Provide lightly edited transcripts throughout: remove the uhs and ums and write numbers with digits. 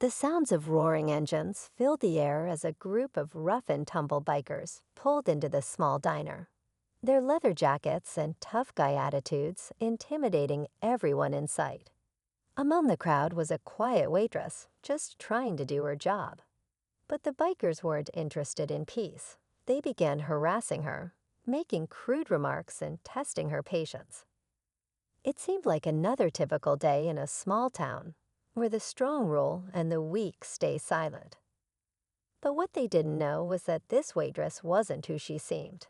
The sounds of roaring engines filled the air as a group of rough-and-tumble bikers pulled into the small diner, their leather jackets and tough guy attitudes intimidating everyone in sight. Among the crowd was a quiet waitress, just trying to do her job. But the bikers weren't interested in peace. They began harassing her, making crude remarks and testing her patience. It seemed like another typical day in a small town, where the strong rule and the weak stay silent. But what they didn't know was that this waitress wasn't who she seemed.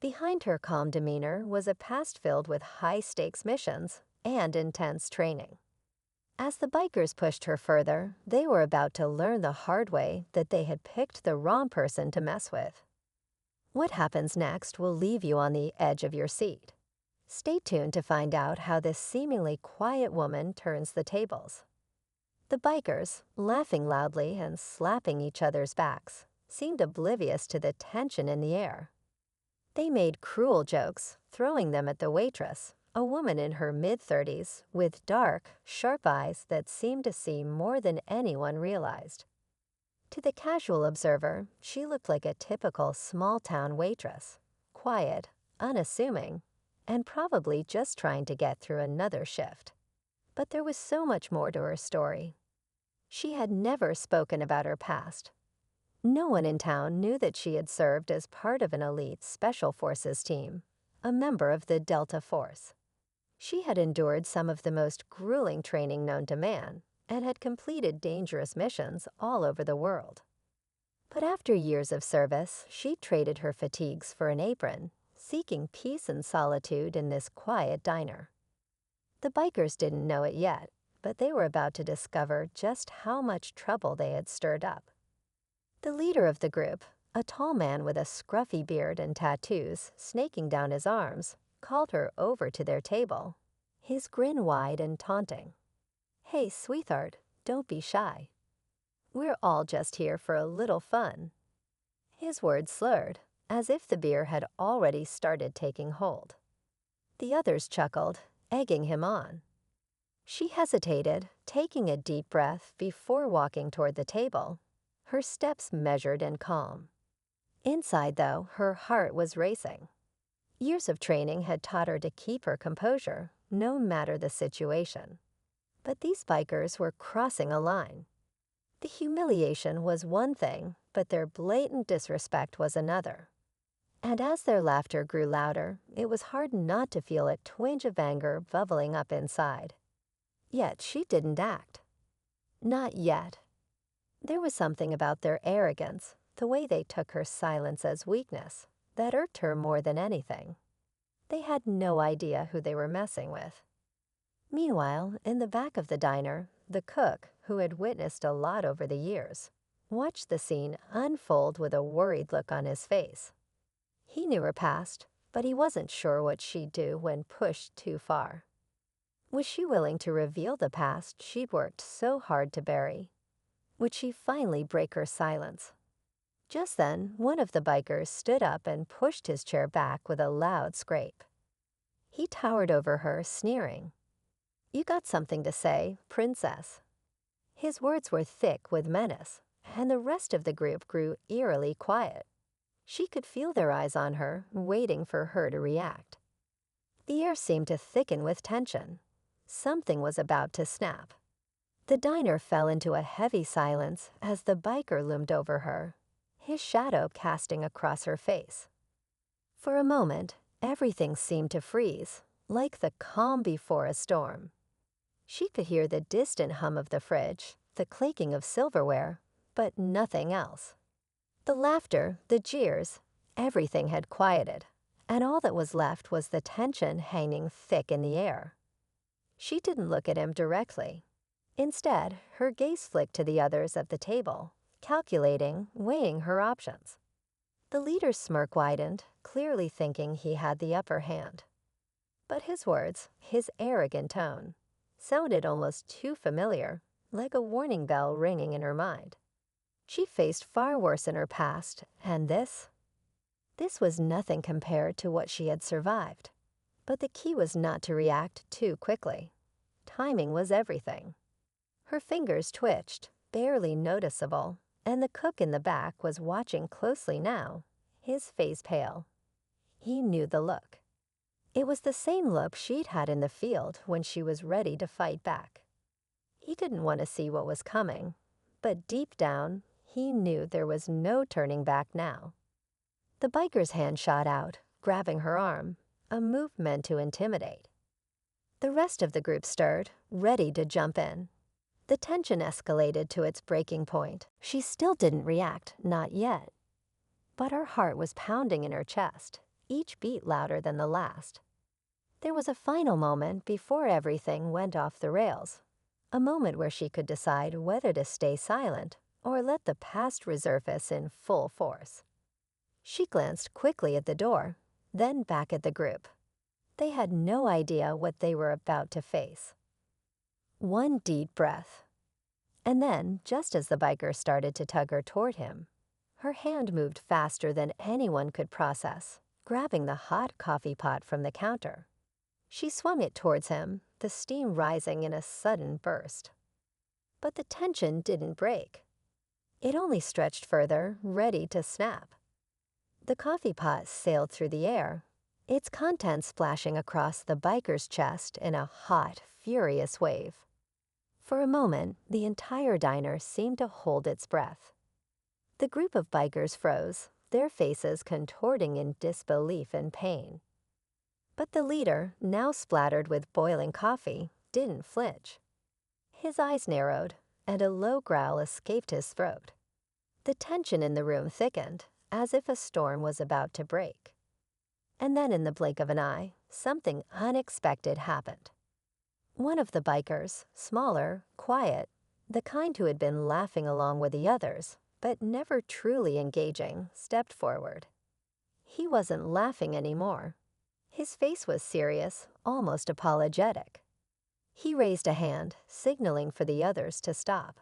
Behind her calm demeanor was a past filled with high-stakes missions and intense training. As the bikers pushed her further, they were about to learn the hard way that they had picked the wrong person to mess with. What happens next will leave you on the edge of your seat. Stay tuned to find out how this seemingly quiet woman turns the tables. The bikers, laughing loudly and slapping each other's backs, seemed oblivious to the tension in the air. They made cruel jokes, throwing them at the waitress, a woman in her mid-30s with dark, sharp eyes that seemed to see more than anyone realized. To the casual observer, she looked like a typical small-town waitress, quiet, unassuming, and probably just trying to get through another shift. But there was so much more to her story. She had never spoken about her past. No one in town knew that she had served as part of an elite Special Forces team, a member of the Delta Force. She had endured some of the most grueling training known to man and had completed dangerous missions all over the world. But after years of service, she traded her fatigues for an apron, seeking peace and solitude in this quiet diner. The bikers didn't know it yet, but they were about to discover just how much trouble they had stirred up. The leader of the group, a tall man with a scruffy beard and tattoos snaking down his arms, called her over to their table, his grin wide and taunting. "Hey, sweetheart, don't be shy. We're all just here for a little fun." His words slurred, as if the beer had already started taking hold. The others chuckled, egging him on. She hesitated, taking a deep breath before walking toward the table, her steps measured and calm. Inside, though, her heart was racing. Years of training had taught her to keep her composure, no matter the situation. But these bikers were crossing a line. The humiliation was one thing, but their blatant disrespect was another. And as their laughter grew louder, it was hard not to feel a twinge of anger bubbling up inside. Yet she didn't act. Not yet. There was something about their arrogance, the way they took her silence as weakness, that irked her more than anything. They had no idea who they were messing with. Meanwhile, in the back of the diner, the cook, who had witnessed a lot over the years, watched the scene unfold with a worried look on his face. He knew her past, but he wasn't sure what she'd do when pushed too far. Was she willing to reveal the past she'd worked so hard to bury? Would she finally break her silence? Just then, one of the bikers stood up and pushed his chair back with a loud scrape. He towered over her, sneering. "You got something to say, princess." His words were thick with menace, and the rest of the group grew eerily quiet. She could feel their eyes on her, waiting for her to react. The air seemed to thicken with tension. Something was about to snap. The diner fell into a heavy silence as the biker loomed over her, his shadow casting across her face. For a moment, everything seemed to freeze, like the calm before a storm. She could hear the distant hum of the fridge, the clinking of silverware, but nothing else. The laughter, the jeers, everything had quieted, and all that was left was the tension hanging thick in the air. She didn't look at him directly. Instead, her gaze flicked to the others at the table, calculating, weighing her options. The leader's smirk widened, clearly thinking he had the upper hand. But his words, his arrogant tone, sounded almost too familiar, like a warning bell ringing in her mind. She faced far worse in her past, and this was nothing compared to what she had survived. But the key was not to react too quickly. Timing was everything. Her fingers twitched, barely noticeable, and the cook in the back was watching closely now, his face pale. He knew the look. It was the same look she'd had in the field when she was ready to fight back. He didn't want to see what was coming, but deep down, he knew there was no turning back now. The biker's hand shot out, grabbing her arm, a move meant to intimidate. The rest of the group stirred, ready to jump in. The tension escalated to its breaking point. She still didn't react, not yet. But her heart was pounding in her chest, each beat louder than the last. There was a final moment before everything went off the rails, a moment where she could decide whether to stay silent or let the past resurface in full force. She glanced quickly at the door, then back at the group. They had no idea what they were about to face. One deep breath. And then, just as the biker started to tug her toward him, her hand moved faster than anyone could process, grabbing the hot coffee pot from the counter. She swung it towards him, the steam rising in a sudden burst. But the tension didn't break. It only stretched further, ready to snap. The coffee pot sailed through the air, its contents splashing across the biker's chest in a hot, furious wave. For a moment, the entire diner seemed to hold its breath. The group of bikers froze, their faces contorting in disbelief and pain. But the leader, now splattered with boiling coffee, didn't flinch. His eyes narrowed, and a low growl escaped his throat. The tension in the room thickened, as if a storm was about to break. And then in the blink of an eye, something unexpected happened. One of the bikers, smaller, quiet, the kind who had been laughing along with the others, but never truly engaging, stepped forward. He wasn't laughing anymore. His face was serious, almost apologetic. He raised a hand, signaling for the others to stop.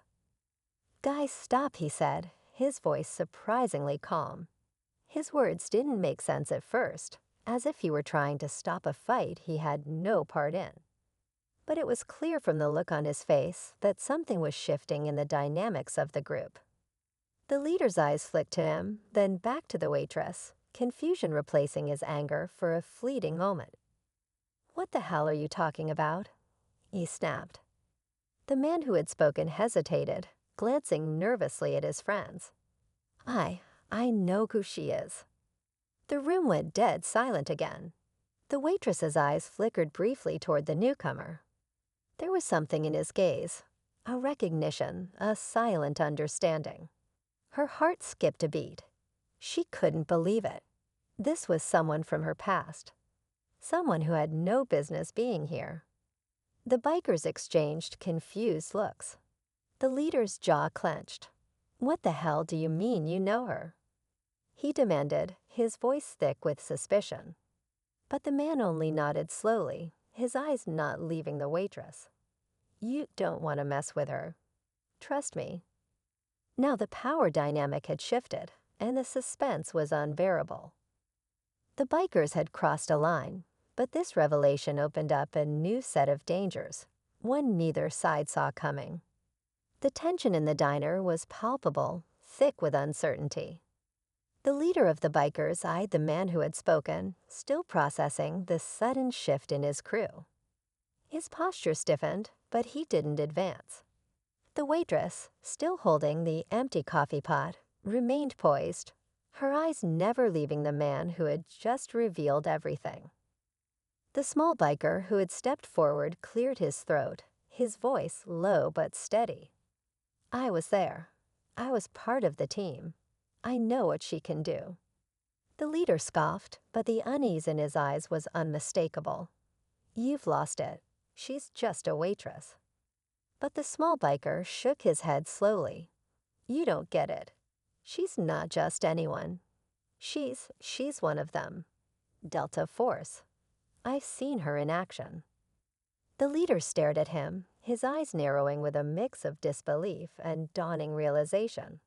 "Guys, stop," he said, his voice surprisingly calm. His words didn't make sense at first, as if he were trying to stop a fight he had no part in. But it was clear from the look on his face that something was shifting in the dynamics of the group. The leader's eyes flicked to him, then back to the waitress, confusion replacing his anger for a fleeting moment. "What the hell are you talking about?" he snapped. The man who had spoken hesitated, glancing nervously at his friends. I know who she is." The room went dead silent again. The waitress's eyes flickered briefly toward the newcomer. There was something in his gaze, a recognition, a silent understanding. Her heart skipped a beat. She couldn't believe it. This was someone from her past. Someone who had no business being here. The bikers exchanged confused looks. The leader's jaw clenched. "What the hell do you mean you know her?" he demanded, his voice thick with suspicion. But the man only nodded slowly, his eyes not leaving the waitress. "You don't want to mess with her. Trust me." Now the power dynamic had shifted, and the suspense was unbearable. The bikers had crossed a line, but this revelation opened up a new set of dangers, one neither side saw coming. The tension in the diner was palpable, thick with uncertainty. The leader of the bikers eyed the man who had spoken, still processing the sudden shift in his crew. His posture stiffened, but he didn't advance. The waitress, still holding the empty coffee pot, remained poised, her eyes never leaving the man who had just revealed everything. The small biker who had stepped forward cleared his throat, his voice low but steady. "I was there. I was part of the team. I know what she can do." The leader scoffed, but the unease in his eyes was unmistakable. "You've lost it. She's just a waitress." But the small biker shook his head slowly. "You don't get it. She's not just anyone. She's one of them. Delta Force. I've seen her in action." The leader stared at him, his eyes narrowing with a mix of disbelief and dawning realization.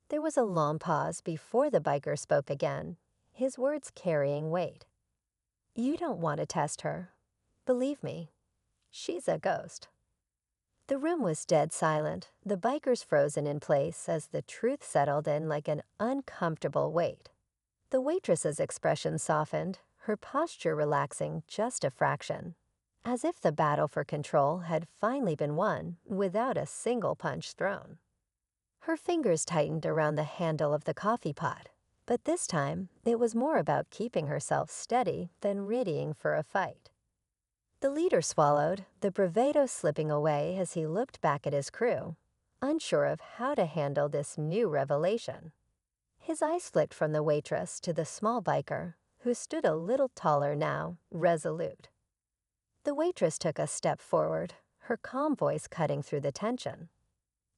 There was a long pause before the biker spoke again, his words carrying weight. "You don't want to test her. Believe me, she's a ghost." The room was dead silent, the bikers frozen in place as the truth settled in like an uncomfortable weight. The waitress's expression softened, her posture relaxing just a fraction, as if the battle for control had finally been won without a single punch thrown. Her fingers tightened around the handle of the coffee pot, but this time it was more about keeping herself steady than readying for a fight. The leader swallowed, the bravado slipping away as he looked back at his crew, unsure of how to handle this new revelation. His eyes flicked from the waitress to the small biker, who stood a little taller now, resolute. The waitress took a step forward, her calm voice cutting through the tension.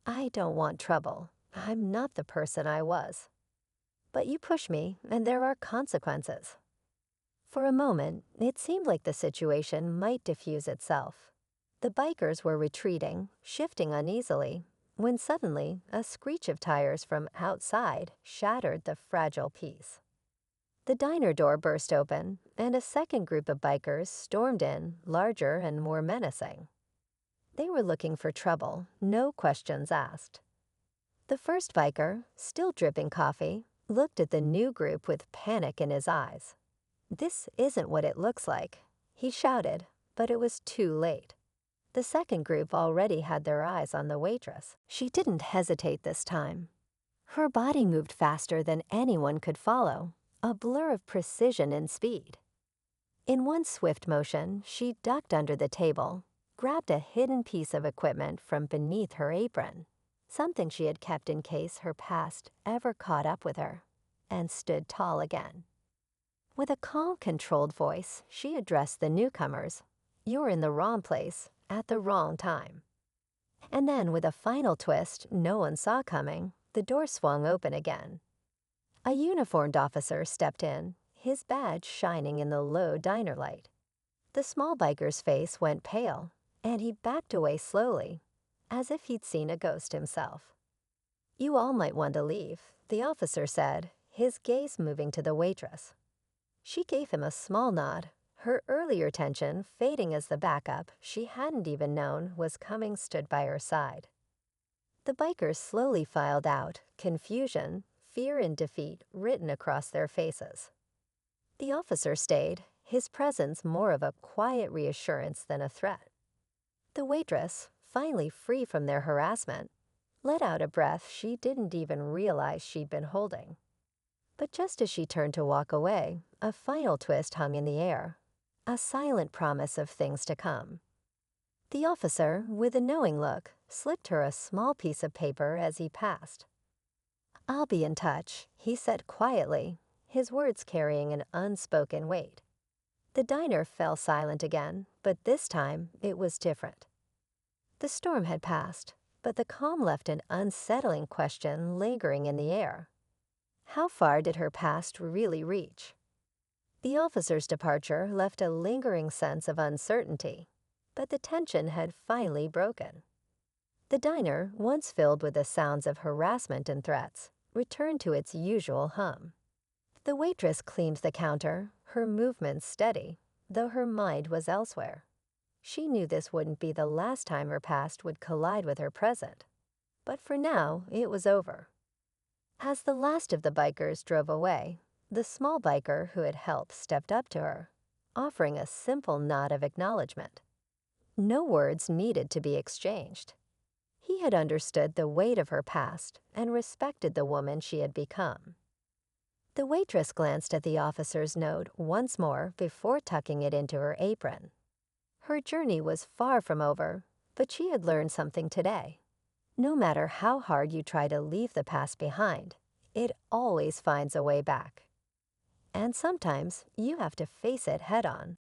"I don't want trouble. I'm not the person I was. But you push me, and there are consequences." For a moment, it seemed like the situation might diffuse itself. The bikers were retreating, shifting uneasily, when suddenly a screech of tires from outside shattered the fragile peace. The diner door burst open, and a second group of bikers stormed in, larger and more menacing. They were looking for trouble, no questions asked. The first biker, still dripping coffee, looked at the new group with panic in his eyes. "This isn't what it looks like," he shouted, but it was too late. The second group already had their eyes on the waitress. She didn't hesitate this time. Her body moved faster than anyone could follow, a blur of precision and speed. In one swift motion, she ducked under the table, grabbed a hidden piece of equipment from beneath her apron, something she had kept in case her past ever caught up with her, and stood tall again. With a calm, controlled voice, she addressed the newcomers. "You're in the wrong place, at the wrong time." And then, with a final twist no one saw coming, the door swung open again. A uniformed officer stepped in, his badge shining in the low diner light. The small biker's face went pale, and he backed away slowly, as if he'd seen a ghost himself. "You all might want to leave," the officer said, his gaze moving to the waitress. She gave him a small nod, her earlier tension fading as the backup she hadn't even known was coming stood by her side. The bikers slowly filed out, confusion, fear, and defeat written across their faces. The officer stayed, his presence more of a quiet reassurance than a threat. The waitress, finally free from their harassment, let out a breath she didn't even realize she'd been holding. But just as she turned to walk away, a final twist hung in the air, a silent promise of things to come. The officer, with a knowing look, slipped her a small piece of paper as he passed. "I'll be in touch," he said quietly, his words carrying an unspoken weight. The diner fell silent again, but this time it was different. The storm had passed, but the calm left an unsettling question lingering in the air. How far did her past really reach? The officer's departure left a lingering sense of uncertainty, but the tension had finally broken. The diner, once filled with the sounds of harassment and threats, returned to its usual hum. The waitress cleaned the counter, her movements steady, though her mind was elsewhere. She knew this wouldn't be the last time her past would collide with her present. But for now, it was over. As the last of the bikers drove away, the small biker who had helped stepped up to her, offering a simple nod of acknowledgement. No words needed to be exchanged. He had understood the weight of her past and respected the woman she had become. The waitress glanced at the officer's note once more before tucking it into her apron. Her journey was far from over, but she had learned something today. No matter how hard you try to leave the past behind, it always finds a way back. And sometimes you have to face it head on.